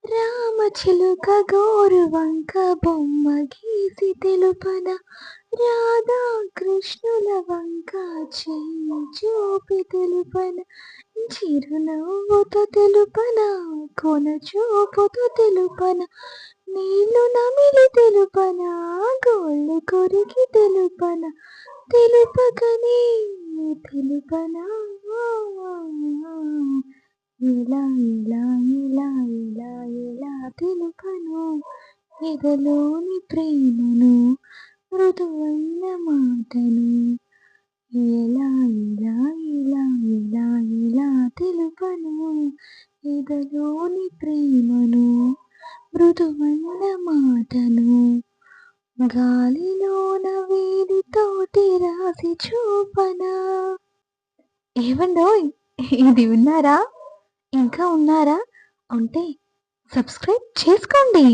రామచిలుక గోరువంక బొమ్మ గీసి తెలుపన, రాధా కృష్ణుల వంక చెయ్యి చూపి తెలుపన, చిరునవ్వుతో తెలుపన, కొన చూపుతో తెలుపన, నీళ్లు నమిలి తెలుపన, గోళ్ళు కొరికి తెలుపన, తెలుపకనే తెలుపన, ఇలా ఇలా ఇలా ఇలా ఇలా తెలుపను ఎదలోని ప్రేమను, మృదువైన మాటను, ఎలా ఇలా ఇలా ఇలా ఇలా తెలుపను ఎదలోని ప్రేమను, మృదువైన మాటను, గాలిలోన వేలితోటి రాసి చూపనా. ఏవండోయ్, ఇది విన్నారా? ఇంకా ఉన్నారా? ఉంటే సబ్స్క్రైబ్ చేసుకోండి.